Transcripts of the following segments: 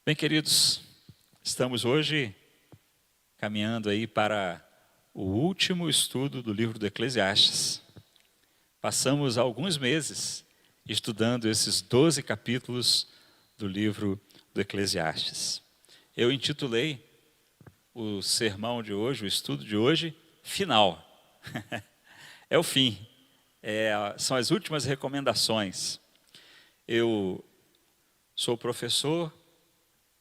Bem, queridos, estamos hoje caminhando aí para o último estudo do livro do Eclesiastes. Passamos alguns meses estudando esses 12 capítulos do livro do Eclesiastes. Eu intitulei o sermão de hoje, o estudo de hoje, Final. É o fim, são as últimas recomendações. Eu sou professor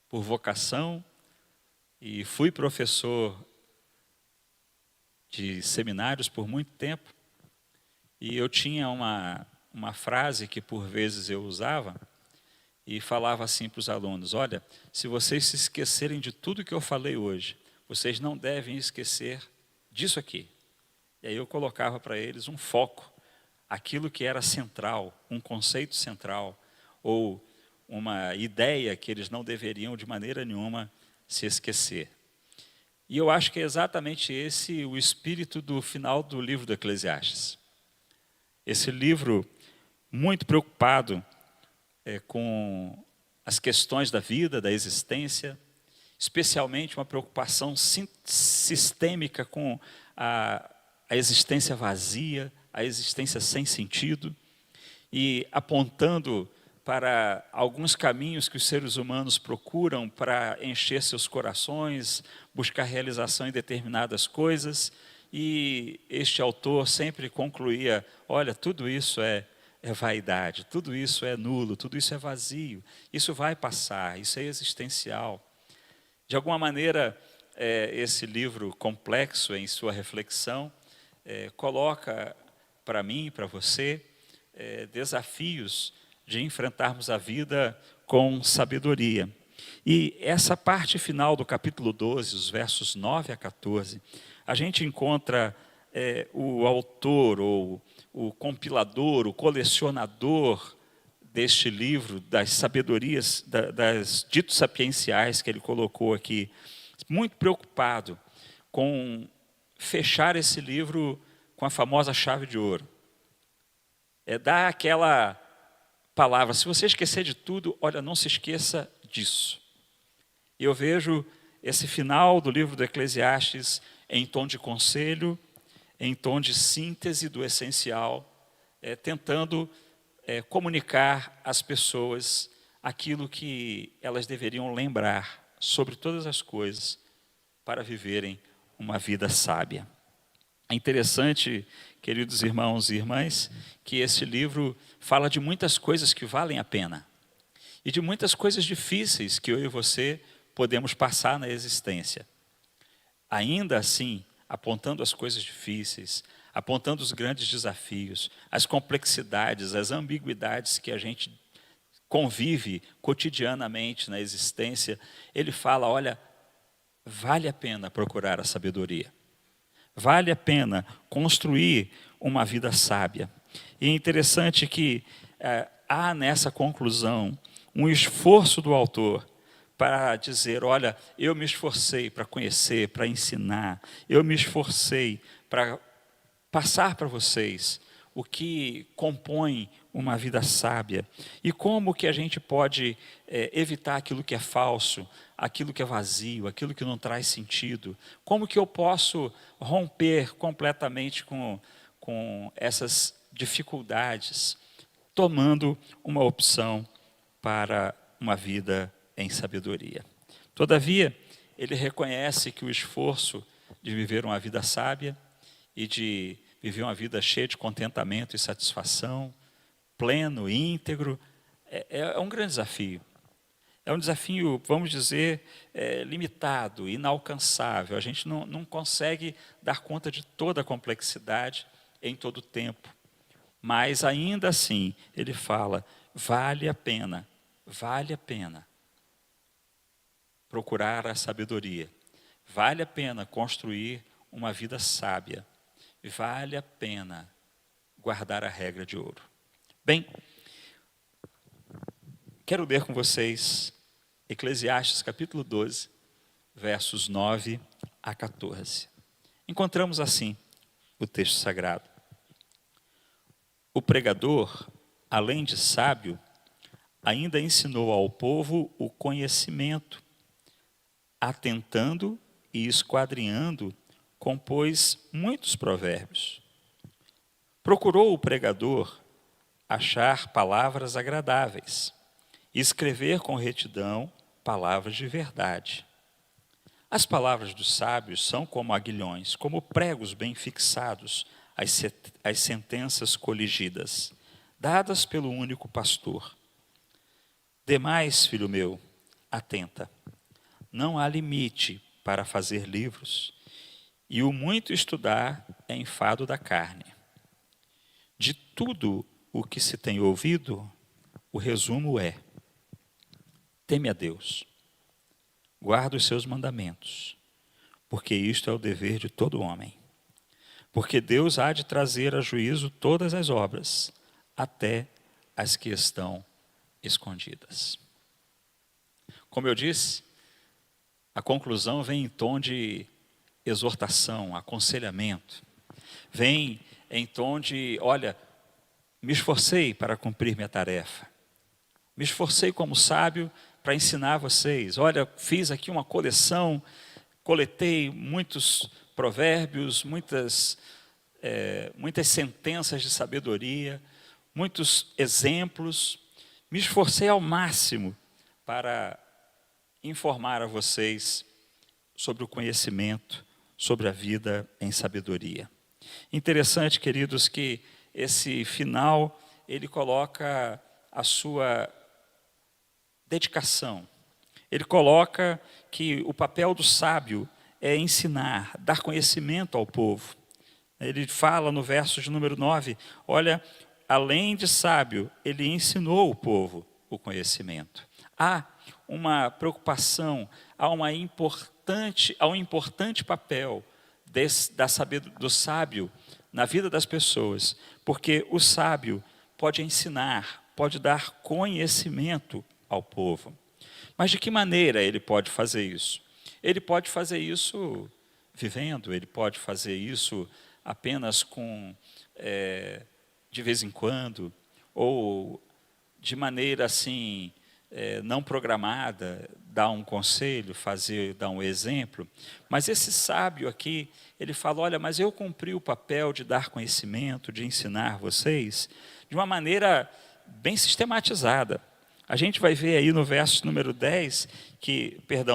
por vocação e fui professor de seminários por muito tempo. E eu tinha uma frase que por vezes eu usava e falava assim para os alunos: olha, se vocês se esquecerem de tudo que eu falei hoje, vocês não devem esquecer disso aqui. E aí eu colocava para eles um foco, aquilo que era central, um conceito central, ou uma ideia que eles não deveriam de maneira nenhuma se esquecer. E eu acho que é exatamente esse o espírito do final do livro do Eclesiastes. Esse livro muito preocupado com as questões da vida, da existência, especialmente uma preocupação sistêmica com a existência vazia, a existência sem sentido, e apontando para alguns caminhos que os seres humanos procuram para encher seus corações, buscar realização em determinadas coisas, e este autor sempre concluía: olha, tudo isso é vaidade, tudo isso é nulo, tudo isso é vazio, isso vai passar, isso é existencial. De alguma maneira, esse livro complexo em sua reflexão coloca para mim e para você desafios de enfrentarmos a vida com sabedoria. E essa parte final do capítulo 12, os versos 9 a 14, a gente encontra o autor, ou o compilador, o colecionador deste livro, das sabedorias, das ditos sapienciais que ele colocou aqui, muito preocupado com fechar esse livro com a famosa chave de ouro. Dar aquela palavra: se você esquecer de tudo, olha, não se esqueça disso. E eu vejo esse final do livro do Eclesiastes em tom de conselho, em tom de síntese do essencial, tentando comunicar às pessoas aquilo que elas deveriam lembrar sobre todas as coisas para viverem uma vida sábia. É interessante, queridos irmãos e irmãs, que esse livro fala de muitas coisas que valem a pena e de muitas coisas difíceis que eu e você podemos passar na existência. Ainda assim, apontando as coisas difíceis, apontando os grandes desafios, as complexidades, as ambiguidades que a gente convive cotidianamente na existência, ele fala: olha, vale a pena procurar a sabedoria. Vale a pena construir uma vida sábia. E é interessante que há nessa conclusão um esforço do autor para dizer: olha, eu me esforcei para conhecer, para ensinar, eu me esforcei para passar para vocês o que compõe uma vida sábia e como que a gente pode evitar aquilo que é falso, aquilo que é vazio, aquilo que não traz sentido. Como que eu posso romper completamente com essas dificuldades, tomando uma opção para uma vida em sabedoria. Todavia, ele reconhece que o esforço de viver uma vida sábia e de viver uma vida cheia de contentamento e satisfação, pleno, íntegro, é um grande desafio. É um desafio, vamos dizer, limitado, inalcançável. A gente não consegue dar conta de toda a complexidade em todo o tempo. Mas ainda assim, ele fala: vale a pena procurar a sabedoria, vale a pena construir uma vida sábia, vale a pena guardar a regra de ouro. Bem, quero ler com vocês Eclesiastes capítulo 12, versos 9 a 14. Encontramos assim o texto sagrado: o pregador, além de sábio, ainda ensinou ao povo o conhecimento, atentando e esquadrinhando, compôs muitos provérbios. Procurou o pregador achar palavras agradáveis, e escrever com retidão palavras de verdade. As palavras dos sábios são como aguilhões, como pregos bem fixados, as sentenças coligidas, dadas pelo único pastor. Demais, filho meu, atenta. Não há limite para fazer livros, e o muito estudar é enfado da carne. De tudo o que se tem ouvido, o resumo é: teme a Deus, guarda os seus mandamentos, porque isto é o dever de todo homem. Porque Deus há de trazer a juízo todas as obras, até as que estão escondidas. Como eu disse, a conclusão vem em tom de exortação, aconselhamento. Vem em tom de, olha, me esforcei para cumprir minha tarefa. Me esforcei como sábio para ensinar vocês. Olha, fiz aqui uma coleção, coletei muitos provérbios, muitas sentenças de sabedoria, muitos exemplos. Me esforcei ao máximo para informar a vocês sobre o conhecimento, sobre a vida em sabedoria. Interessante, queridos, que esse final, ele coloca a sua dedicação. Ele coloca que o papel do sábio é ensinar, dar conhecimento ao povo. Ele fala no verso de número 9, olha, além de sábio, ele ensinou o povo o conhecimento. Há uma preocupação, há um importante papel do sábio na vida das pessoas, porque o sábio pode ensinar, pode dar conhecimento ao povo. Mas de que maneira ele pode fazer isso? Ele pode fazer isso vivendo, ele pode fazer isso apenas de vez em quando, ou de maneira assim, não programada, dar um conselho, dar um exemplo. Mas esse sábio aqui, ele fala, olha, mas eu cumpri o papel de dar conhecimento, de ensinar vocês, de uma maneira bem sistematizada. A gente vai ver aí no verso número 10,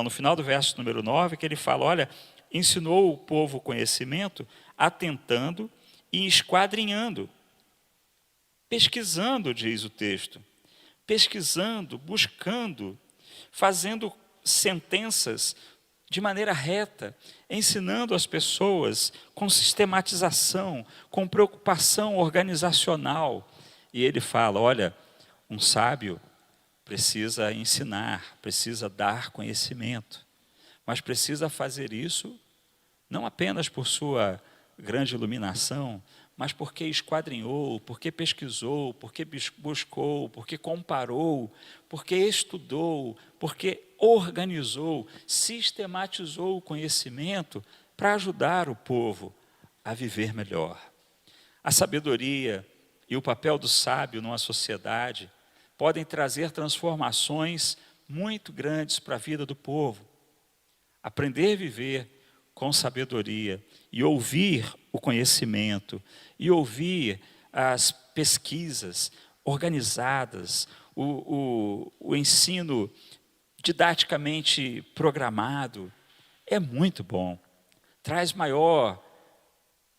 no final do verso número 9, que ele fala, olha, ensinou o povo o conhecimento, atentando e esquadrinhando. Pesquisando, diz o texto. Pesquisando, buscando, fazendo sentenças de maneira reta, ensinando as pessoas com sistematização, com preocupação organizacional. E ele fala, olha, um sábio precisa ensinar, precisa dar conhecimento, mas precisa fazer isso não apenas por sua grande iluminação, mas porque esquadrinhou, porque pesquisou, porque buscou, porque comparou, porque estudou, porque organizou, sistematizou o conhecimento para ajudar o povo a viver melhor. A sabedoria e o papel do sábio numa sociedade podem trazer transformações muito grandes para a vida do povo. Aprender a viver com sabedoria e ouvir o conhecimento e ouvir as pesquisas organizadas, o ensino didaticamente programado, é muito bom. Traz maior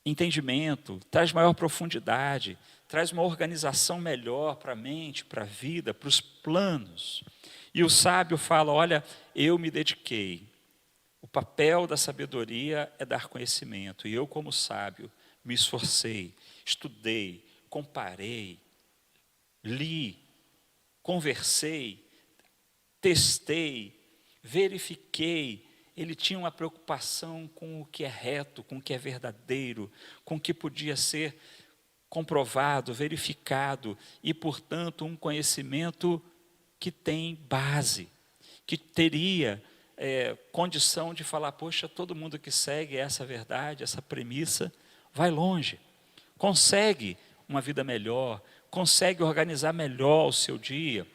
entendimento, traz maior profundidade, traz uma organização melhor para a mente, para a vida, para os planos. E o sábio fala, olha, eu me dediquei. O papel da sabedoria é dar conhecimento. E eu, como sábio, me esforcei, estudei, comparei, li, conversei, testei, verifiquei. Ele tinha uma preocupação com o que é reto, com o que é verdadeiro, com o que podia ser comprovado, verificado, e, portanto, um conhecimento que tem base, que teria condição de falar, poxa, todo mundo que segue essa verdade, essa premissa, vai longe, consegue uma vida melhor, consegue organizar melhor o seu dia,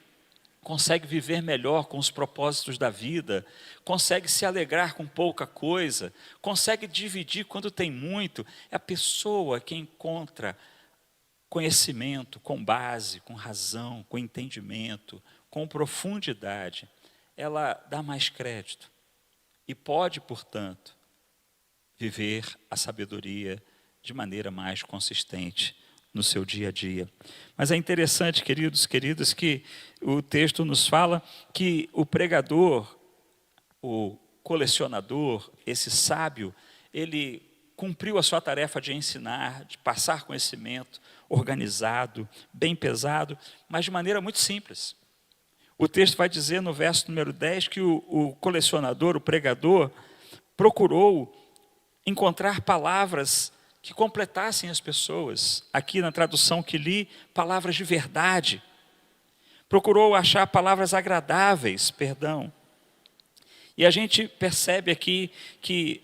consegue viver melhor com os propósitos da vida, consegue se alegrar com pouca coisa, consegue dividir quando tem muito. É a pessoa que encontra conhecimento com base, com razão, com entendimento, com profundidade. Ela dá mais crédito e pode, portanto, viver a sabedoria de maneira mais consistente no seu dia a dia. Mas é interessante, queridos, queridas, que o texto nos fala que o pregador, o colecionador, esse sábio, ele cumpriu a sua tarefa de ensinar, de passar conhecimento organizado, bem pesado, mas de maneira muito simples. O texto vai dizer no verso número 10 que o colecionador, o pregador, procurou encontrar palavras que completassem as pessoas. Aqui na tradução que li, palavras de verdade. Procurou achar palavras agradáveis, E a gente percebe aqui que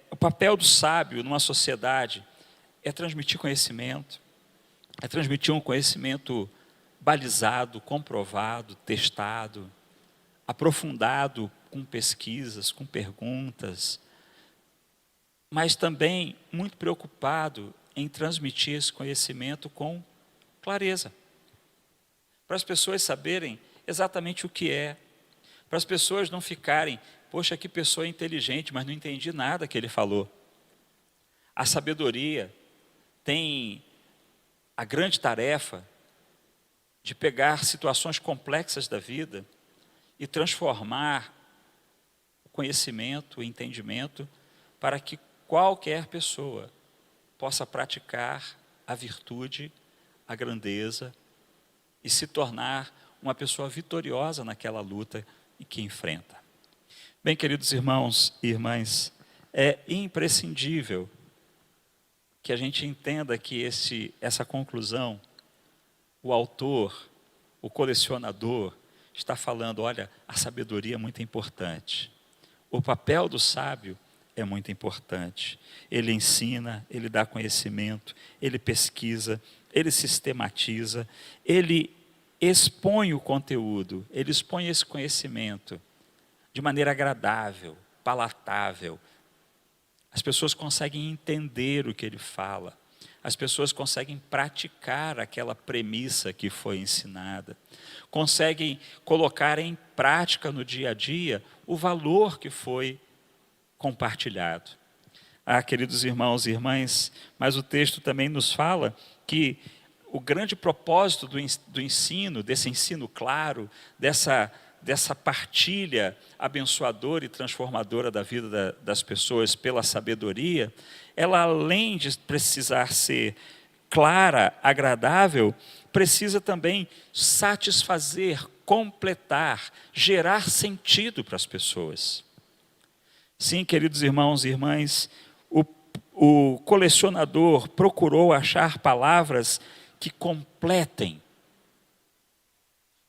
o papel do sábio numa sociedade é transmitir conhecimento, é transmitir um conhecimento balizado, comprovado, testado, aprofundado com pesquisas, com perguntas, mas também muito preocupado em transmitir esse conhecimento com clareza, para as pessoas saberem exatamente o que é, para as pessoas não ficarem, poxa, que pessoa inteligente, mas não entendi nada que ele falou. A sabedoria tem a grande tarefa de pegar situações complexas da vida e transformar o conhecimento, o entendimento, para que qualquer pessoa possa praticar a virtude, a grandeza e se tornar uma pessoa vitoriosa naquela luta que enfrenta. Bem, queridos irmãos e irmãs, é imprescindível que a gente entenda que essa conclusão, o autor, o colecionador, está falando, olha, a sabedoria é muito importante. O papel do sábio é muito importante. Ele ensina, ele dá conhecimento, ele pesquisa, ele sistematiza, ele expõe o conteúdo, ele expõe esse conhecimento de maneira agradável, palatável. As pessoas conseguem entender o que ele fala, as pessoas conseguem praticar aquela premissa que foi ensinada, conseguem colocar em prática no dia a dia o valor que foi compartilhado. Queridos irmãos e irmãs, mas o texto também nos fala que o grande propósito do ensino, desse ensino claro, dessa partilha abençoadora e transformadora da vida das pessoas pela sabedoria, ela, além de precisar ser clara, agradável, precisa também satisfazer, completar, gerar sentido para as pessoas. Sim, queridos irmãos e irmãs, o colecionador procurou achar palavras que completem,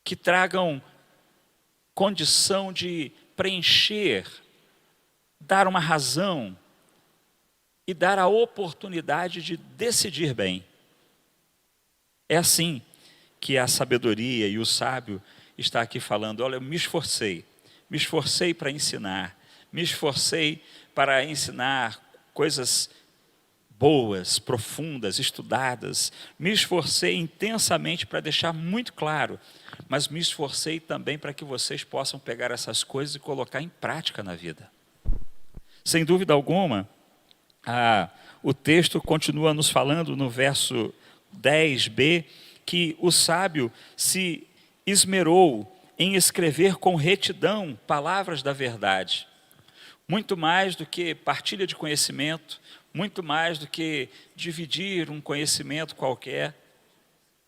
que tragam condição de preencher, dar uma razão e dar a oportunidade de decidir bem. É assim que a sabedoria e o sábio está aqui falando, olha, eu me esforcei para ensinar, me esforcei para ensinar coisas boas, profundas, estudadas, me esforcei intensamente para deixar muito claro, mas me esforcei também para que vocês possam pegar essas coisas e colocar em prática na vida. Sem dúvida alguma, o texto continua nos falando no verso 10b, que o sábio se esmerou em escrever com retidão palavras da verdade. Muito mais do que partilha de conhecimento, muito mais do que dividir um conhecimento qualquer,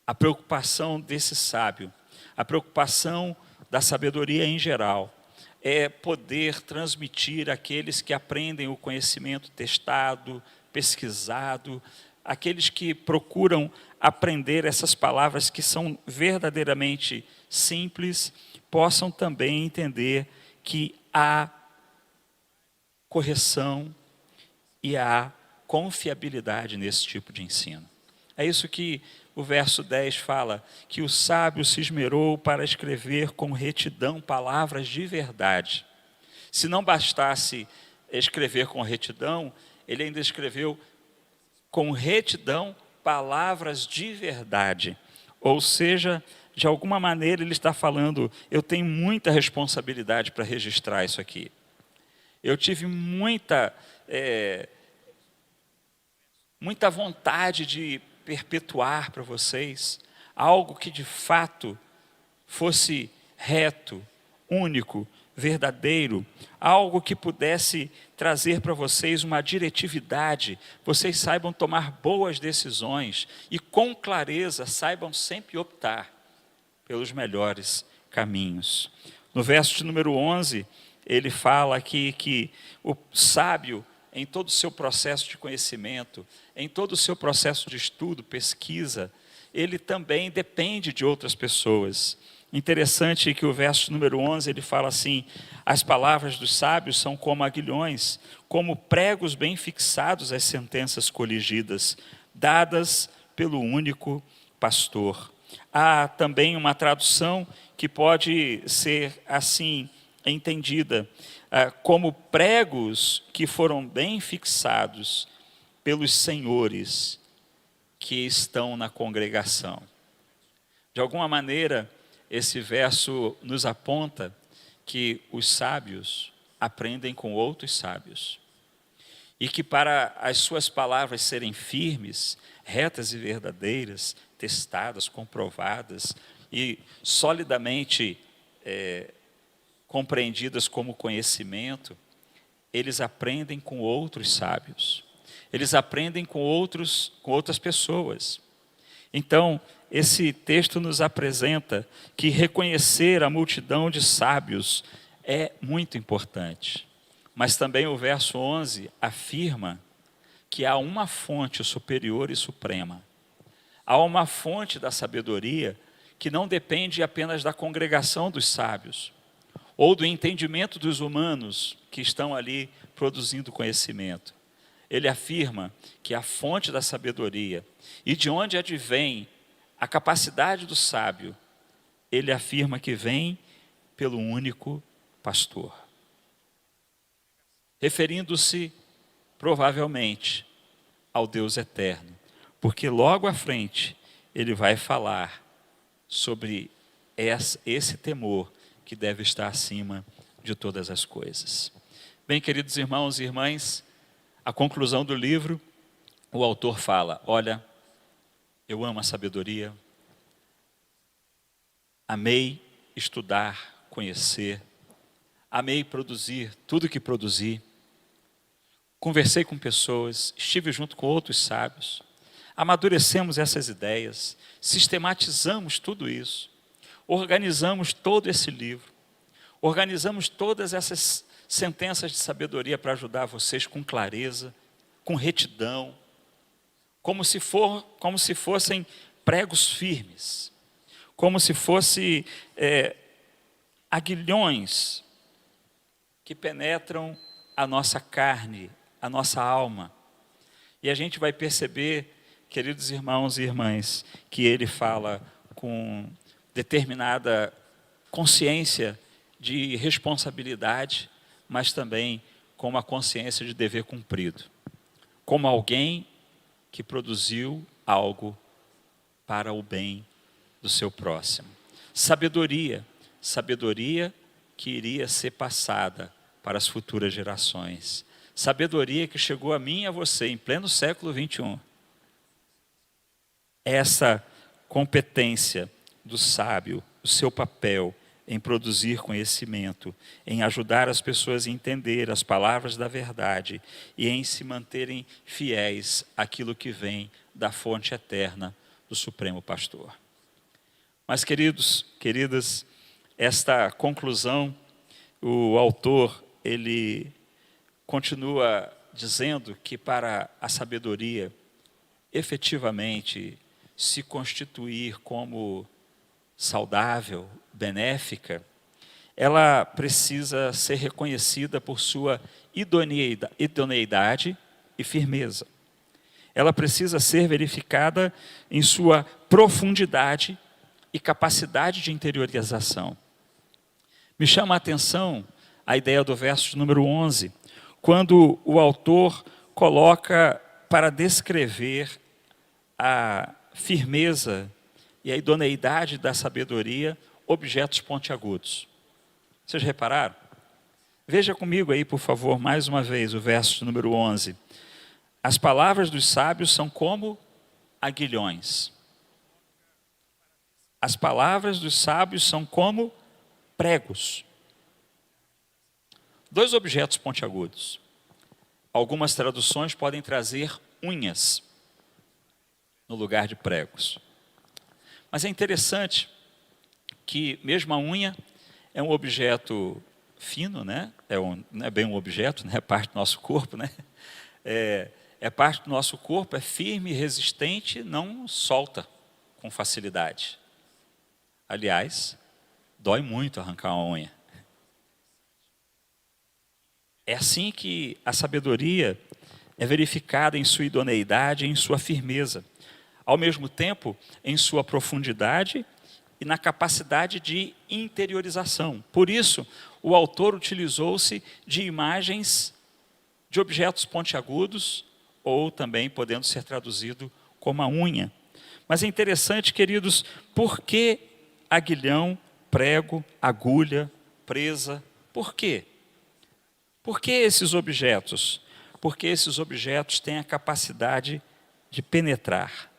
a preocupação desse sábio, a preocupação da sabedoria em geral, é poder transmitir àqueles que aprendem o conhecimento testado, pesquisado, aqueles que procuram aprender essas palavras que são verdadeiramente simples, possam também entender que há correção e há confiabilidade nesse tipo de ensino. É isso que o verso 10 fala que o sábio se esmerou para escrever com retidão palavras de verdade. Se não bastasse escrever com retidão, ele ainda escreveu com retidão palavras de verdade. Ou seja, de alguma maneira ele está falando, eu tenho muita responsabilidade para registrar isso aqui. Eu tive muita vontade de perpetuar para vocês algo que de fato fosse reto, único, verdadeiro, algo que pudesse trazer para vocês uma diretividade, vocês saibam tomar boas decisões e com clareza saibam sempre optar pelos melhores caminhos. No verso de número 11, ele fala aqui que o sábio, em todo o seu processo de conhecimento, em todo o seu processo de estudo, pesquisa, ele também depende de outras pessoas. Interessante que o verso número 11, ele fala assim, as palavras dos sábios são como aguilhões, como pregos bem fixados às sentenças coligidas, dadas pelo único pastor. Há também uma tradução que pode ser assim entendida, como pregos que foram bem fixados pelos senhores que estão na congregação. De alguma maneira, esse verso nos aponta que os sábios aprendem com outros sábios. E que para as suas palavras serem firmes, retas e verdadeiras, testadas, comprovadas e solidamente compreendidas como conhecimento, eles aprendem com outros sábios. Eles aprendem com outras pessoas. Então, esse texto nos apresenta que reconhecer a multidão de sábios é muito importante. Mas também o verso 11 afirma que há uma fonte superior e suprema. Há uma fonte da sabedoria que não depende apenas da congregação dos sábios, ou do entendimento dos humanos que estão ali produzindo conhecimento. Ele afirma que a fonte da sabedoria e de onde advém a capacidade do sábio, ele afirma que vem pelo único pastor. Referindo-se, provavelmente, ao Deus eterno. Porque logo à frente, ele vai falar sobre esse temor que deve estar acima de todas as coisas. Bem, queridos irmãos e irmãs, a conclusão do livro, o autor fala, olha, eu amo a sabedoria, amei estudar, conhecer, amei produzir tudo que produzi, conversei com pessoas, estive junto com outros sábios, amadurecemos essas ideias, sistematizamos tudo isso, organizamos todo esse livro, organizamos todas essas sentenças de sabedoria para ajudar vocês com clareza, com retidão, como se fossem pregos firmes, como se fossem aguilhões que penetram a nossa carne, a nossa alma. E a gente vai perceber, queridos irmãos e irmãs, que ele fala com determinada consciência de responsabilidade, mas também com uma consciência de dever cumprido. Como alguém que produziu algo para o bem do seu próximo. Sabedoria que iria ser passada para as futuras gerações. Sabedoria que chegou a mim e a você em pleno século 21. Essa competência do sábio, o seu papel em produzir conhecimento, em ajudar as pessoas a entender as palavras da verdade e em se manterem fiéis àquilo que vem da fonte eterna do Supremo Pastor. Mas, queridos, queridas, esta conclusão, o autor, ele continua dizendo que para a sabedoria efetivamente se constituir como saudável, benéfica, ela precisa ser reconhecida por sua idoneidade e firmeza. ela precisa ser verificada em sua profundidade e capacidade de interiorização. Me chama a atenção a ideia do verso número 11, quando o autor coloca para descrever a firmeza e a idoneidade da sabedoria, objetos pontiagudos. Vocês repararam? Veja comigo aí, por favor, mais uma vez, o verso número 11. As palavras dos sábios são como aguilhões. As palavras dos sábios são como pregos. Dois objetos pontiagudos. Algumas traduções podem trazer unhas no lugar de pregos. Mas é interessante que mesmo a unha é um objeto fino, né? Não é bem um objeto, né? É parte do nosso corpo, né? É parte do nosso corpo, é firme e resistente, não solta com facilidade. Aliás, dói muito arrancar uma unha. É assim que a sabedoria é verificada em sua idoneidade, em sua firmeza. Ao mesmo tempo, em sua profundidade e na capacidade de interiorização. Por isso, o autor utilizou-se de imagens de objetos pontiagudos, ou também podendo ser traduzido como a unha. Mas é interessante, queridos, por que aguilhão, prego, agulha, presa? Por quê? Por que esses objetos? Porque esses objetos têm a capacidade de penetrar,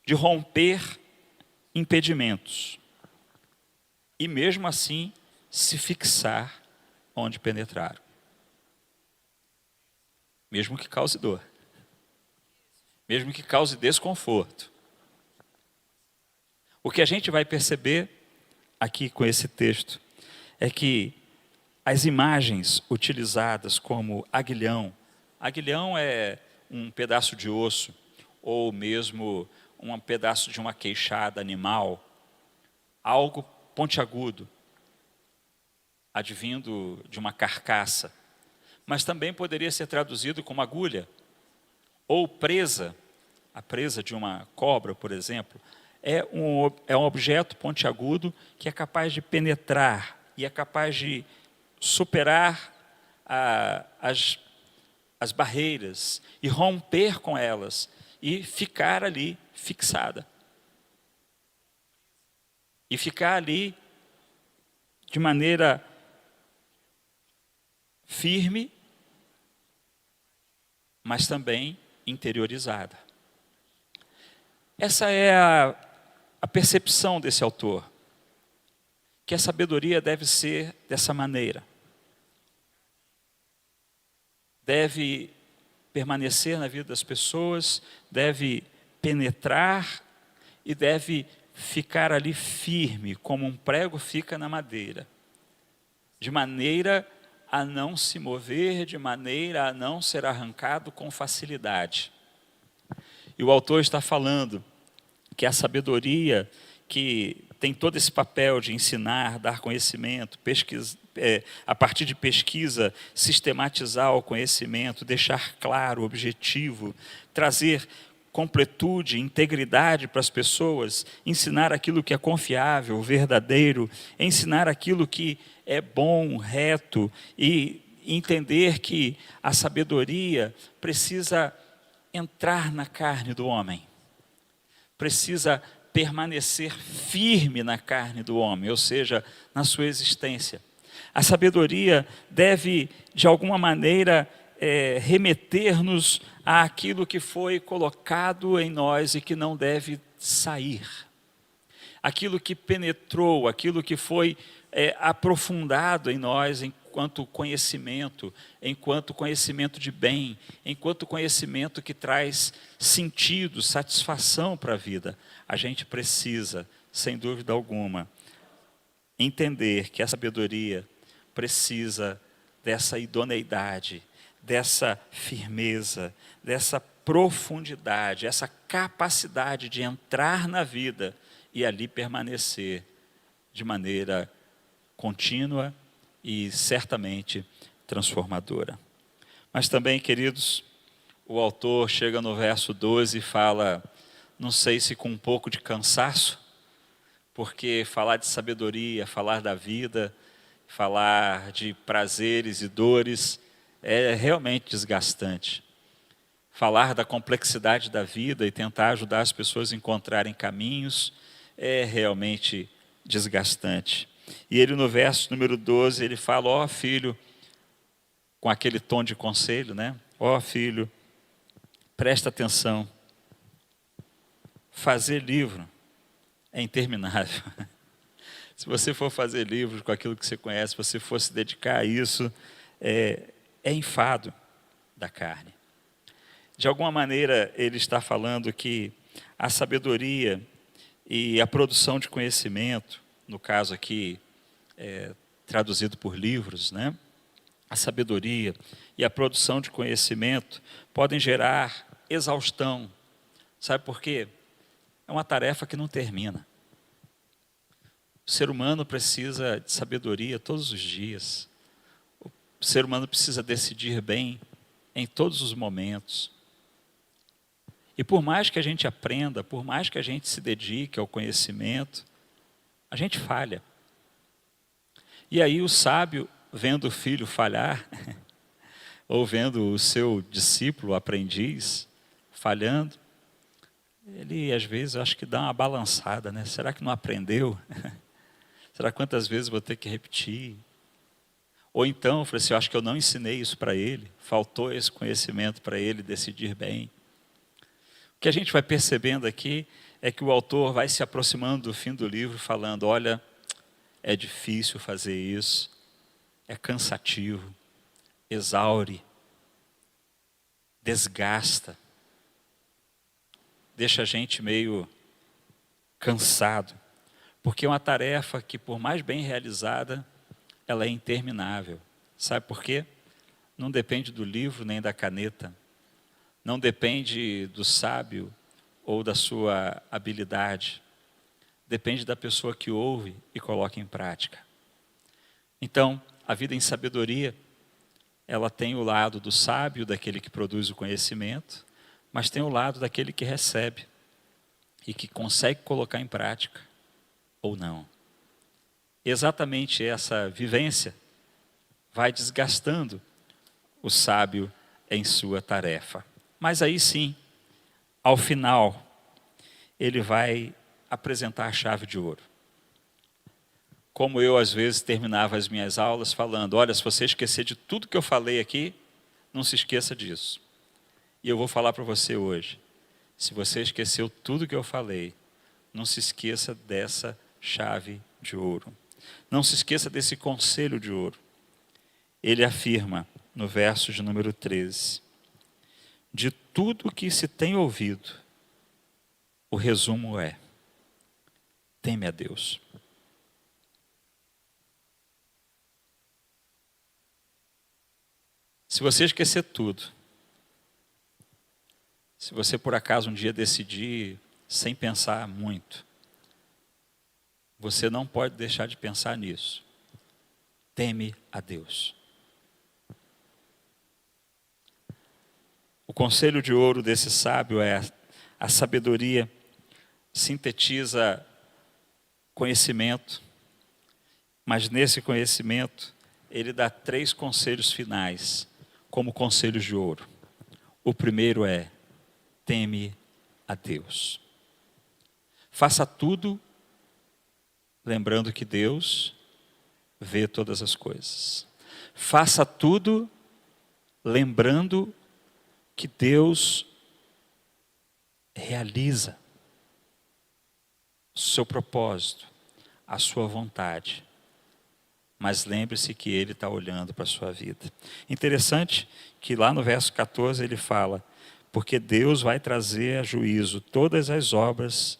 de romper impedimentos e mesmo assim se fixar onde penetraram, mesmo que cause dor, mesmo que cause desconforto. O que a gente vai perceber aqui com esse texto é que as imagens utilizadas como aguilhão é um pedaço de osso ou mesmo um pedaço de uma queixada animal, algo pontiagudo, advindo de uma carcaça, mas também poderia ser traduzido como agulha, ou presa, a presa de uma cobra, por exemplo, é um objeto pontiagudo que é capaz de penetrar e é capaz de superar as barreiras e romper com elas e ficar ali fixada. E ficar ali de maneira firme, mas também interiorizada. Essa é a percepção desse autor, que a sabedoria deve ser dessa maneira. Deve permanecer na vida das pessoas, deve penetrar e deve ficar ali firme, como um prego fica na madeira, de maneira a não se mover, de maneira a não ser arrancado com facilidade. E o autor está falando que a sabedoria, que tem todo esse papel de ensinar, dar conhecimento, a partir de pesquisa, sistematizar o conhecimento, deixar claro o objetivo, trazer completude, integridade para as pessoas, ensinar aquilo que é confiável, verdadeiro, ensinar aquilo que é bom, reto, e entender que a sabedoria precisa entrar na carne do homem, precisa permanecer firme na carne do homem, ou seja, na sua existência. A sabedoria deve, de alguma maneira, remeter-nos àquilo que foi colocado em nós e que não deve sair. Aquilo que penetrou, aquilo que foi aprofundado em nós enquanto conhecimento de bem, enquanto conhecimento que traz sentido, satisfação para a vida. A gente precisa, sem dúvida alguma, entender que a sabedoria precisa dessa idoneidade, dessa firmeza, dessa profundidade, essa capacidade de entrar na vida e ali permanecer de maneira contínua e certamente transformadora. Mas também, queridos, o autor chega no verso 12 e fala, não sei se com um pouco de cansaço, porque falar de sabedoria, falar da vida, falar de prazeres e dores é realmente desgastante. Falar da complexidade da vida e tentar ajudar as pessoas a encontrarem caminhos é realmente desgastante. E ele no verso número 12, ele fala, ó filho, com aquele tom de conselho, né? Ó filho, presta atenção, fazer livro é interminável. Se você for fazer livros com aquilo que você conhece, se você for se dedicar a isso, é enfado da carne. De alguma maneira, ele está falando que a sabedoria e a produção de conhecimento, no caso aqui, traduzido por livros, né? A sabedoria e a produção de conhecimento podem gerar exaustão. Sabe por quê? É uma tarefa que não termina. O ser humano precisa de sabedoria todos os dias. O ser humano precisa decidir bem em todos os momentos. E por mais que a gente aprenda, por mais que a gente se dedique ao conhecimento, a gente falha. E aí o sábio, vendo o filho falhar, ou vendo o seu discípulo, o aprendiz, falhando, ele às vezes acho que dá uma balançada, né? Será que não aprendeu? Será quantas vezes vou ter que repetir? Ou então, eu falei assim, eu acho que eu não ensinei isso para ele, faltou esse conhecimento para ele decidir bem. O que a gente vai percebendo aqui é que o autor vai se aproximando do fim do livro falando, olha, é difícil fazer isso, é cansativo, exaure, desgasta, deixa a gente meio cansado, porque é uma tarefa que, por mais bem realizada, ela é interminável. Sabe por quê? Não depende do livro nem da caneta, não depende do sábio ou da sua habilidade, depende da pessoa que ouve e coloca em prática. Então, a vida em sabedoria, ela tem o lado do sábio, daquele que produz o conhecimento, mas tem o lado daquele que recebe e que consegue colocar em prática ou não. Exatamente essa vivência vai desgastando o sábio em sua tarefa. Mas aí sim, ao final, ele vai apresentar a chave de ouro. Como eu às vezes terminava as minhas aulas falando, olha, se você esquecer de tudo que eu falei aqui, não se esqueça disso. E eu vou falar para você hoje, se você esqueceu tudo que eu falei, não se esqueça dessa chave de ouro. Não se esqueça desse conselho de ouro. Ele afirma no verso de número 13, de tudo que se tem ouvido, o resumo é, teme a Deus. Se você esquecer tudo, se você por acaso um dia decidir sem pensar muito, você não pode deixar de pensar nisso. Teme a Deus. O conselho de ouro desse sábio é a sabedoria sintetiza conhecimento, mas nesse conhecimento ele dá 3 conselhos finais, como conselhos de ouro. O primeiro é, teme a Deus. Faça tudo lembrando que Deus vê todas as coisas. Faça tudo lembrando que Deus realiza o seu propósito, a sua vontade. Mas lembre-se que Ele está olhando para a sua vida. Interessante que lá no verso 14 ele fala, porque Deus vai trazer a juízo todas as obras,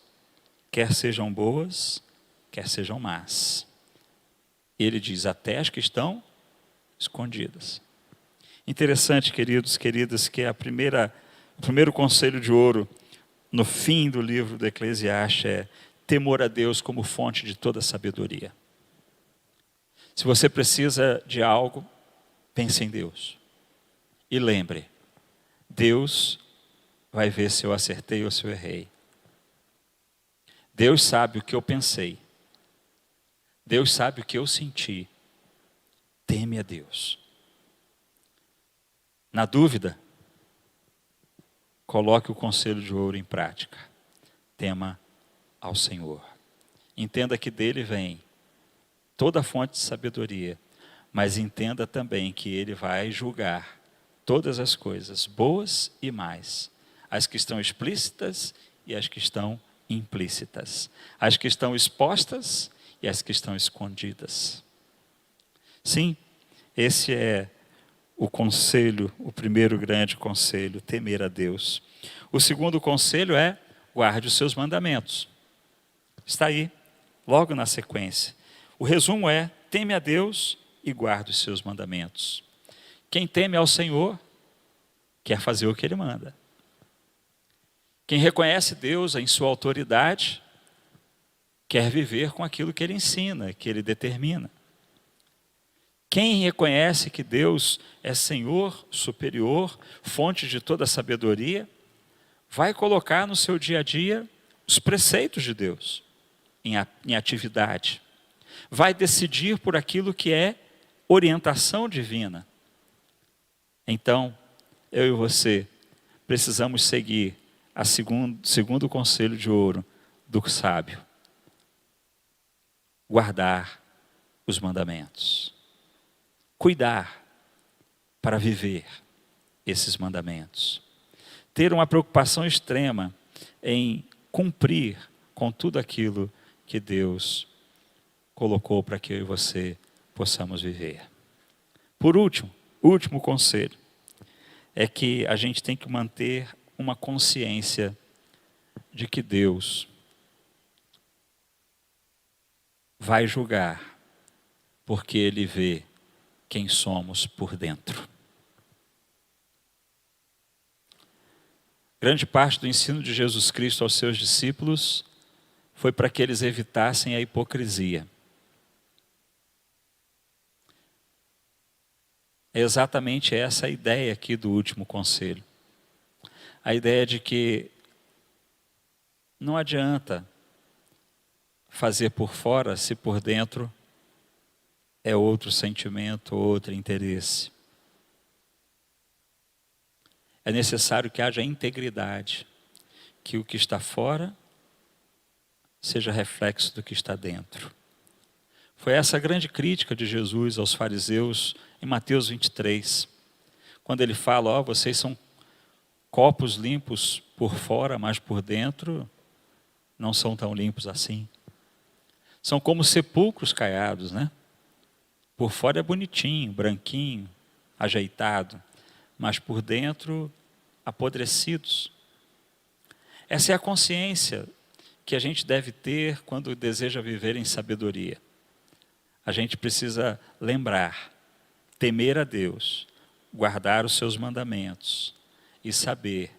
quer sejam boas, quer sejam más. Ele diz, até as que estão escondidas. Interessante, queridos, queridas, que o primeiro conselho de ouro, no fim do livro do Eclesiastes, é temor a Deus como fonte de toda sabedoria. Se você precisa de algo, pense em Deus. E lembre, Deus vai ver se eu acertei ou se eu errei. Deus sabe o que eu pensei. Deus sabe o que eu senti. Teme a Deus. Na dúvida, coloque o conselho de ouro em prática. Tema ao Senhor. Entenda que dele vem toda a fonte de sabedoria, mas entenda também que ele vai julgar todas as coisas, boas e más, as que estão explícitas e as que estão implícitas, as que estão expostas e as que estão escondidas. Sim, esse é o conselho, o primeiro grande conselho, temer a Deus. O segundo conselho é, guarde os seus mandamentos. Está aí, logo na sequência. O resumo é, teme a Deus e guarde os seus mandamentos. Quem teme ao Senhor, quer fazer o que Ele manda. Quem reconhece Deus em sua autoridade, quer viver com aquilo que Ele ensina, que Ele determina. Quem reconhece que Deus é Senhor, superior, fonte de toda sabedoria, vai colocar no seu dia a dia os preceitos de Deus em atividade. Vai decidir por aquilo que é orientação divina. Então, eu e você precisamos seguir o segundo conselho de ouro do sábio. Guardar os mandamentos. Cuidar para viver esses mandamentos. Ter uma preocupação extrema em cumprir com tudo aquilo que Deus colocou para que eu e você possamos viver. Por último, o último conselho é que a gente tem que manter uma consciência de que Deus vai julgar, porque Ele vê quem somos por dentro. Grande parte do ensino de Jesus Cristo aos seus discípulos foi para que eles evitassem a hipocrisia. É exatamente essa a ideia aqui do último conselho. A ideia de que não adianta fazer por fora se por dentro é outro sentimento, outro interesse. É necessário que haja integridade, que o que está fora seja reflexo do que está dentro. Foi essa a grande crítica de Jesus aos fariseus em Mateus 23, quando ele fala, vocês são copos limpos por fora, mas por dentro não são tão limpos assim. São como sepulcros caiados, né? Por fora é bonitinho, branquinho, ajeitado, mas por dentro apodrecidos. Essa é a consciência que a gente deve ter quando deseja viver em sabedoria. A gente precisa lembrar, temer a Deus, guardar os seus mandamentos e saber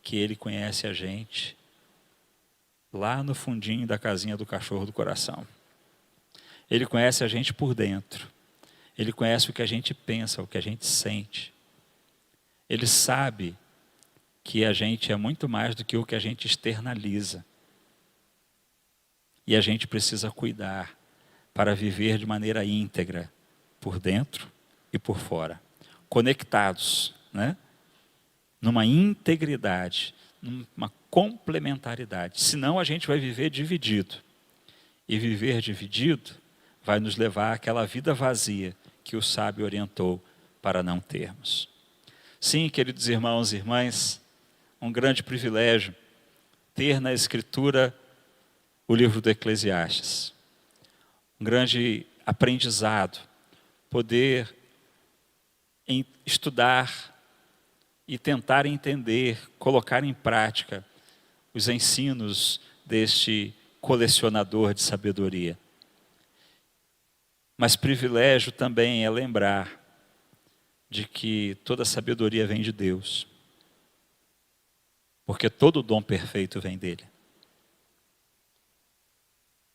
que Ele conhece a gente lá no fundinho da casinha do cachorro do coração. Ele conhece a gente por dentro. Ele conhece o que a gente pensa, o que a gente sente. Ele sabe que a gente é muito mais do que o que a gente externaliza. E a gente precisa cuidar para viver de maneira íntegra, por dentro e por fora. Conectados, né? Numa integridade, numa complementaridade. Senão a gente vai viver dividido. E viver dividido vai nos levar àquela vida vazia que o sábio orientou para não termos. Sim, queridos irmãos e irmãs, um grande privilégio ter na Escritura o livro do Eclesiastes. Um grande aprendizado, poder estudar e tentar entender, colocar em prática os ensinos deste colecionador de sabedoria. Mas privilégio também é lembrar de que toda sabedoria vem de Deus. Porque todo dom perfeito vem dele.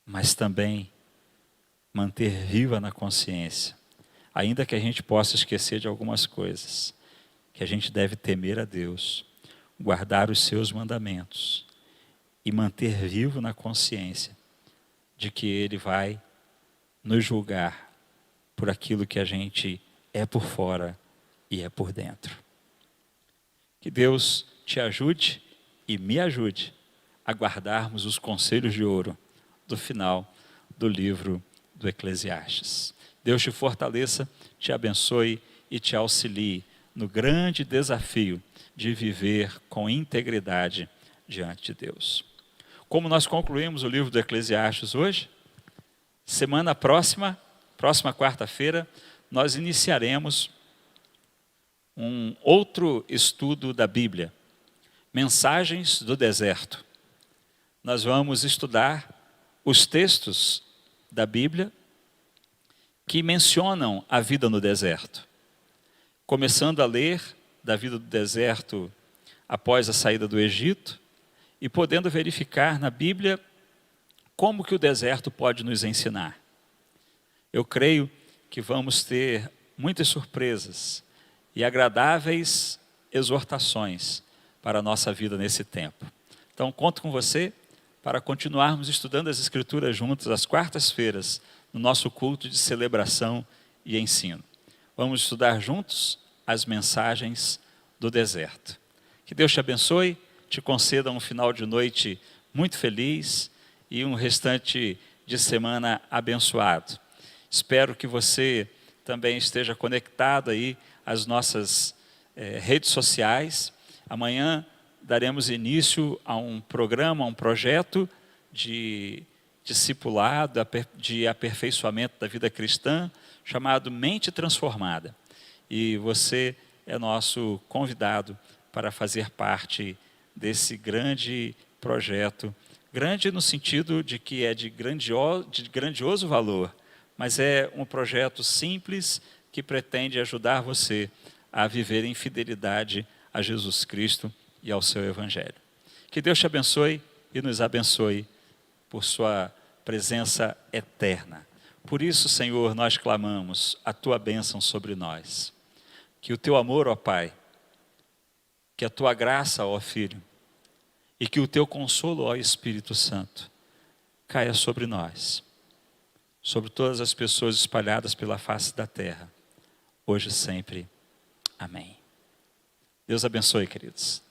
Mas também manter viva na consciência, ainda que a gente possa esquecer de algumas coisas, que a gente deve temer a Deus, guardar os seus mandamentos e manter vivo na consciência de que Ele vai nos julgar por aquilo que a gente é por fora e é por dentro. Que Deus te ajude e me ajude a guardarmos os conselhos de ouro do final do livro do Eclesiastes. Deus te fortaleça, te abençoe e te auxilie no grande desafio de viver com integridade diante de Deus. Como nós concluímos o livro do Eclesiastes hoje, semana próxima quarta-feira, nós iniciaremos um outro estudo da Bíblia, Mensagens do Deserto. Nós vamos estudar os textos da Bíblia que mencionam a vida no deserto. Começando a ler da vida do deserto após a saída do Egito e podendo verificar na Bíblia como que o deserto pode nos ensinar. Eu creio que vamos ter muitas surpresas e agradáveis exortações para a nossa vida nesse tempo. Então, conto com você para continuarmos estudando as Escrituras juntos às quartas-feiras, no nosso culto de celebração e ensino. Vamos estudar juntos as mensagens do deserto. Que Deus te abençoe, te conceda um final de noite muito feliz e um restante de semana abençoado. Espero que você também esteja conectado aí às nossas redes sociais. Amanhã daremos início a um programa, a um projeto de discipulado, de aperfeiçoamento da vida cristã, chamado Mente Transformada. E você é nosso convidado para fazer parte desse grande projeto, grande no sentido de que é de grandioso valor, mas é um projeto simples que pretende ajudar você a viver em fidelidade a Jesus Cristo e ao seu Evangelho. Que Deus te abençoe e nos abençoe por sua presença eterna. Por isso, Senhor, nós clamamos a tua bênção sobre nós. Que o teu amor, ó Pai, que a tua graça, ó Filho, e que o teu consolo, ó Espírito Santo, caia sobre nós, sobre todas as pessoas espalhadas pela face da terra, hoje e sempre. Amém. Deus abençoe, queridos.